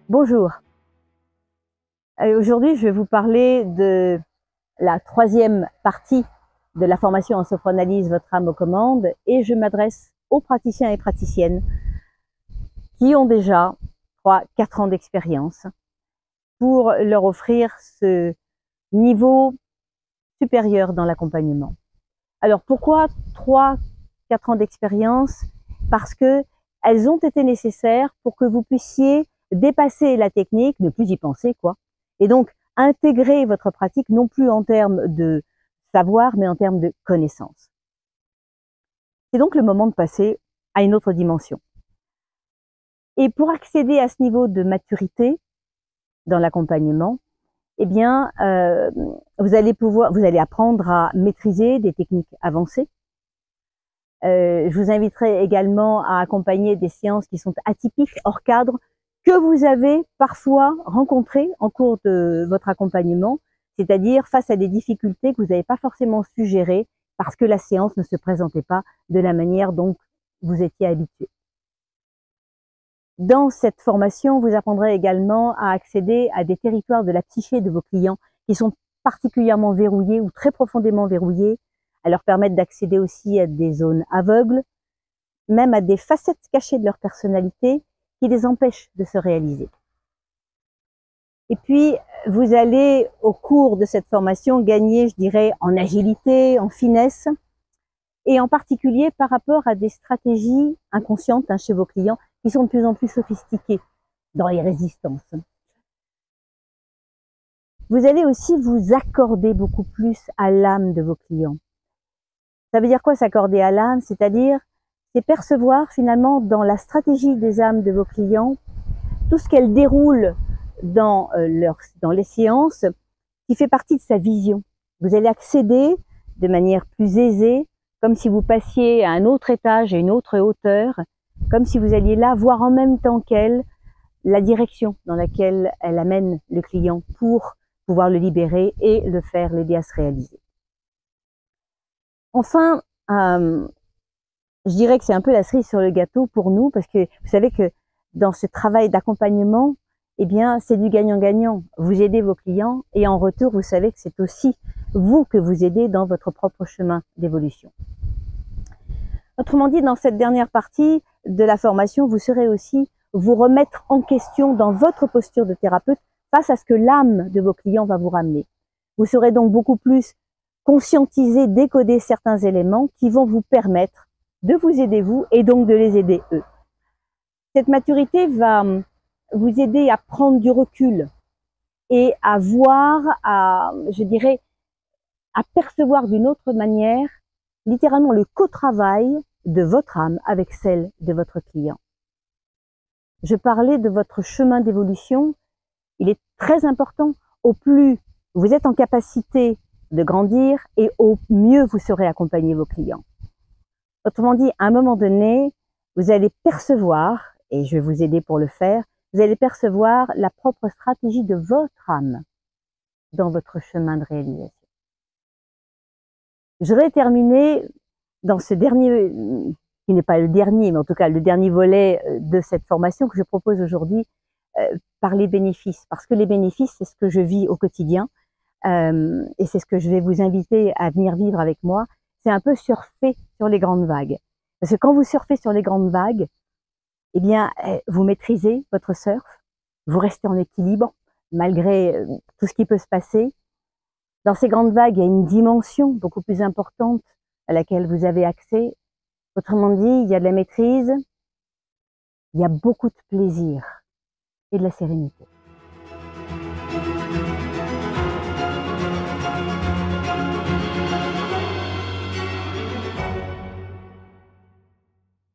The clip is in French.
Bonjour. Aujourd'hui, je vais vous parler de la troisième partie de la formation en sophranalyse Votre âme aux commandes, et je m'adresse aux praticiens et praticiennes qui ont déjà 3-4 ans d'expérience pour leur offrir ce niveau supérieur dans l'accompagnement. Alors pourquoi 3-4 ans d'expérience? Parce que elles ont été nécessaires pour que vous puissiez dépasser la technique, ne plus y penser et donc intégrer votre pratique non plus en termes de savoir, mais en termes de connaissance. C'est donc le moment de passer à une autre dimension. Et pour accéder à ce niveau de maturité dans l'accompagnement, eh bien, vous allez apprendre à maîtriser des techniques avancées. Je vous inviterai également à accompagner des séances qui sont atypiques, hors cadre, que vous avez parfois rencontrées en cours de votre accompagnement, c'est-à-dire face à des difficultés que vous n'avez pas forcément su gérer parce que la séance ne se présentait pas de la manière dont vous étiez habitué. Dans cette formation, vous apprendrez également à accéder à des territoires de la psyché de vos clients qui sont particulièrement verrouillés ou très profondément verrouillés, à leur permettre d'accéder aussi à des zones aveugles, même à des facettes cachées de leur personnalité qui les empêchent de se réaliser. Et puis, vous allez, au cours de cette formation, gagner, je dirais, en agilité, en finesse, et en particulier par rapport à des stratégies inconscientes chez vos clients qui sont de plus en plus sophistiquées dans les résistances. Vous allez aussi vous accorder beaucoup plus à l'âme de vos clients. Ça veut dire quoi, s'accorder à l'âme? C'est-à-dire, c'est percevoir finalement dans la stratégie des âmes de vos clients tout ce qu'elles déroulent dans les séances qui fait partie de sa vision. Vous allez accéder de manière plus aisée, comme si vous passiez à un autre étage, à une autre hauteur, comme si vous alliez là voir en même temps qu'elle la direction dans laquelle elle amène le client pour pouvoir le libérer et l'aider à se réaliser. Enfin, je dirais que c'est un peu la cerise sur le gâteau pour nous, parce que vous savez que dans ce travail d'accompagnement, eh bien, c'est du gagnant-gagnant. Vous aidez vos clients et en retour, vous savez que c'est aussi vous que vous aidez dans votre propre chemin d'évolution. Autrement dit, dans cette dernière partie de la formation, vous saurez aussi vous remettre en question dans votre posture de thérapeute face à ce que l'âme de vos clients va vous ramener. Vous saurez donc beaucoup plus conscientiser, décoder certains éléments qui vont vous permettre de vous aider vous et donc de les aider eux. Cette maturité va vous aider à prendre du recul et à voir, je dirais, à percevoir d'une autre manière, littéralement le co-travail de votre âme avec celle de votre client. Je parlais de votre chemin d'évolution. Il est très important. Au plus vous êtes en capacité de grandir et au mieux vous saurez accompagner vos clients. Autrement dit, à un moment donné, vous allez percevoir, et je vais vous aider pour le faire, vous allez percevoir la propre stratégie de votre âme dans votre chemin de réalisation. Je voudrais terminer dans ce dernier, qui n'est pas le dernier, mais en tout cas le dernier volet de cette formation que je propose aujourd'hui, par les bénéfices. Parce que les bénéfices, c'est ce que je vis au quotidien, et c'est ce que je vais vous inviter à venir vivre avec moi. C'est un peu surfer sur les grandes vagues. Parce que quand vous surfez sur les grandes vagues, eh bien, vous maîtrisez votre surf, vous restez en équilibre, malgré tout ce qui peut se passer. Dans ces grandes vagues, il y a une dimension beaucoup plus importante à laquelle vous avez accès. Autrement dit, il y a de la maîtrise, il y a beaucoup de plaisir et de la sérénité.